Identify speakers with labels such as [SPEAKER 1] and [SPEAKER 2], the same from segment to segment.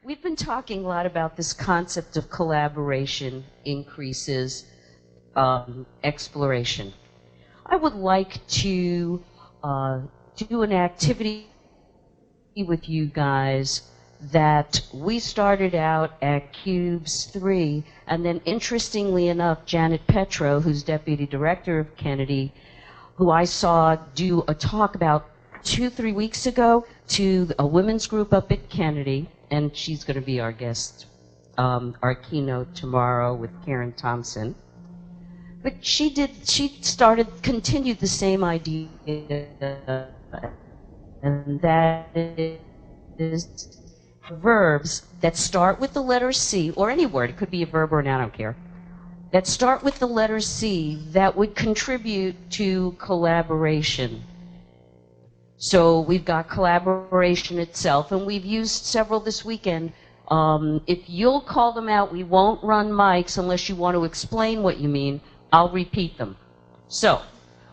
[SPEAKER 1] We've been talking a lot about this concept of collaboration increases exploration. I would like to do an activity with you guys that we started out at Cubes 3, and then interestingly enough, Janet Petro, who's Deputy Director of Kennedy, who I saw do a talk about 2-3 weeks ago to a women's group up at Kennedy, and she's going to be our guest, our keynote tomorrow with Karen Thompson. But continued the same idea, and that is verbs that start with the letter C, or any word, it could be a verb or a noun, I don't care, that start with the letter C that would contribute to collaboration. So we've got collaboration itself, and we've used several this weekend. If you'll call them out, we won't run mics unless you want to explain what you mean. I'll repeat them. So,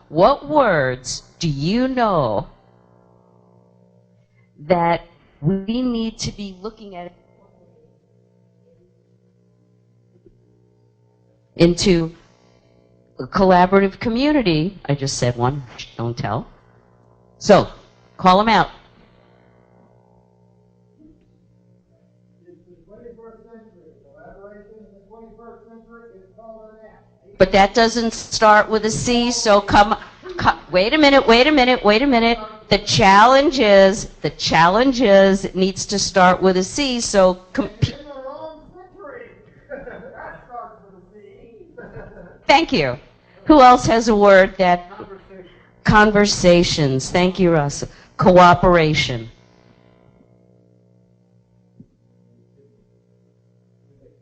[SPEAKER 1] what words do you know that we need to be looking at into a collaborative community? I just said one, don't tell. So, call them out. But that doesn't start with a C, so wait a minute. The challenge is, it needs to start with a C, so thank you. Who else has a word that... Conversations. Thank you, Russ. Cooperation.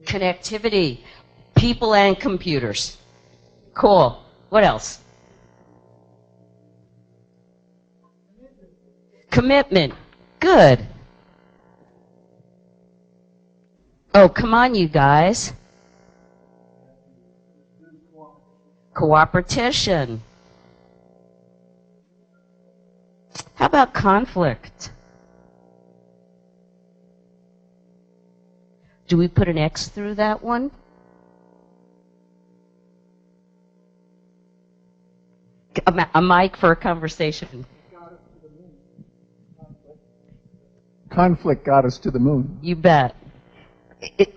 [SPEAKER 1] Connectivity. People and computers. Cool. What else? Commitment. Good. Oh, come on, you guys. Cooperation. How about conflict? Do we put an X through that one? A mic for a conversation.
[SPEAKER 2] Conflict got us to the moon.
[SPEAKER 1] You bet.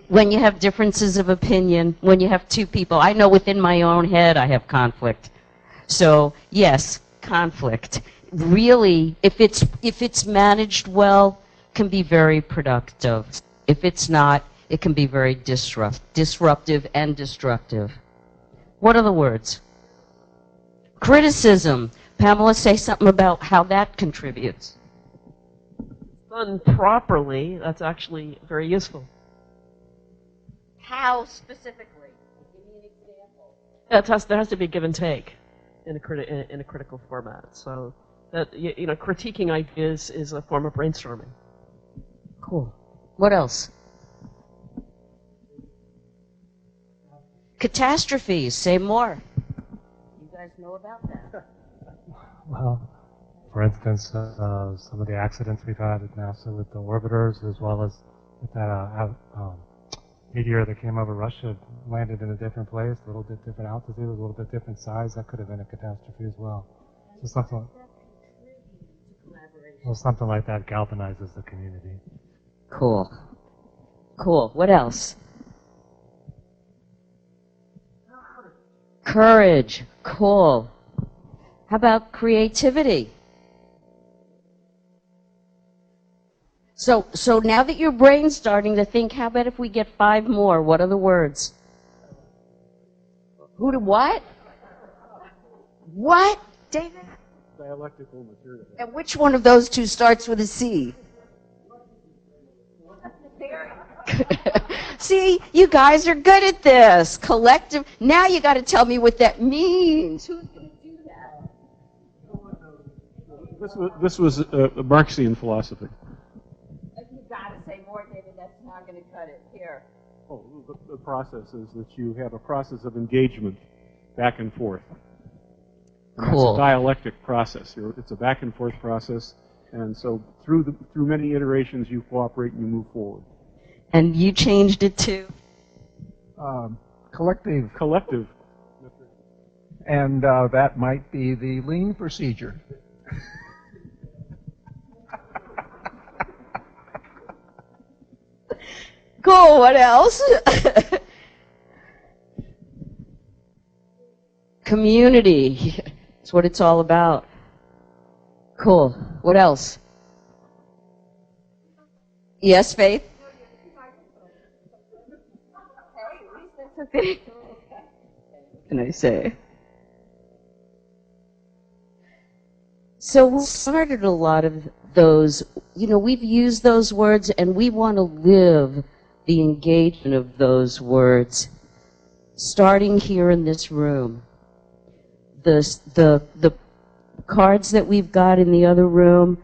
[SPEAKER 1] When you have differences of opinion, when you have two people, I know within my own head I have conflict. So, yes, conflict. Really, if it's managed well, can be very productive. If it's not, it can be very disruptive and destructive. What are the words? Criticism. Pamela, say something about how that contributes.
[SPEAKER 3] Done properly, that's actually very useful.
[SPEAKER 1] How specifically? Give me an example.
[SPEAKER 3] There has to be a give and take in a critical format. So that critiquing ideas is a form of brainstorming.
[SPEAKER 1] Cool. What else? Catastrophes. Say more. You guys know about that?
[SPEAKER 4] Well, for instance, some of the accidents we've had at NASA with the orbiters, as well as with that meteor that came over Russia, landed in a different place, a little bit different altitude, a little bit different size. That could have been a catastrophe as well. So something like that galvanizes the community.
[SPEAKER 1] Cool. Cool. What else? Courage. Cool. How about creativity? So now that your brain's starting to think, how about if we get 5 more? What are the words? Who to what? What, David?
[SPEAKER 2] Dialectical material.
[SPEAKER 1] And which one of those two starts with a C? See, you guys are good at this. Collective. Now you got to tell me what that means. Who's going to do that?
[SPEAKER 2] This was Marxian philosophy.
[SPEAKER 1] You got to say more, David. That's not going to cut it. Here.
[SPEAKER 2] Oh, the process is that you have a process of engagement back and forth. And
[SPEAKER 1] cool.
[SPEAKER 2] That's a dialectic process. It's a back and forth process, and so through many iterations you cooperate and you move forward.
[SPEAKER 1] And you changed it to?
[SPEAKER 5] Collective,
[SPEAKER 2] Collective.
[SPEAKER 5] and that might be the lean procedure.
[SPEAKER 1] Cool, what else? Community. That's what it's all about. Cool. What else? Yes, Faith? What can I say? So we started a lot of those, we've used those words and we want to live the engagement of those words, starting here in this room. The cards that we've got in the other room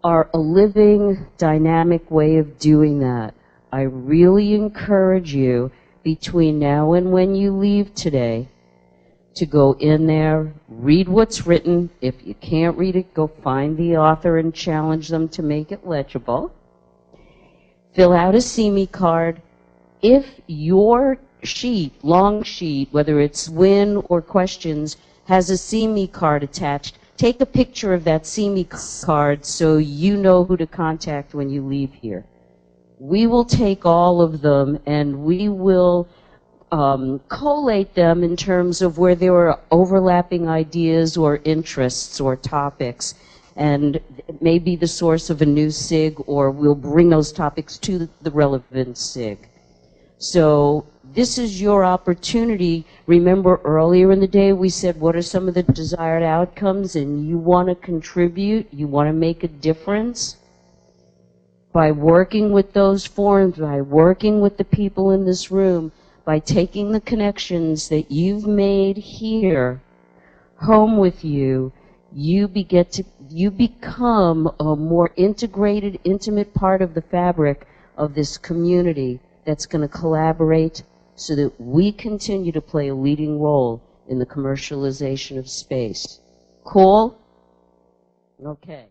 [SPEAKER 1] are a living, dynamic way of doing that. I really encourage you, between now and when you leave today, to go in there, read what's written. If you can't read it, go find the author and challenge them to make it legible. Fill out a See Me card. If your sheet, long sheet, whether it's win or questions, has a See Me card attached, take a picture of that See Me card so you know who to contact when you leave here. We will take all of them and we will collate them in terms of where there are overlapping ideas or interests or topics, and it may be the source of a new SIG, or we'll bring those topics to the relevant SIG. So this is your opportunity. Remember earlier in the day we said what are some of the desired outcomes, and you want to contribute, you want to make a difference. By working with those forums, by working with the people in this room, by taking the connections that you've made here home with you, you become a more integrated, intimate part of the fabric of this community that's going to collaborate so that we continue to play a leading role in the commercialization of space. Cool? Okay.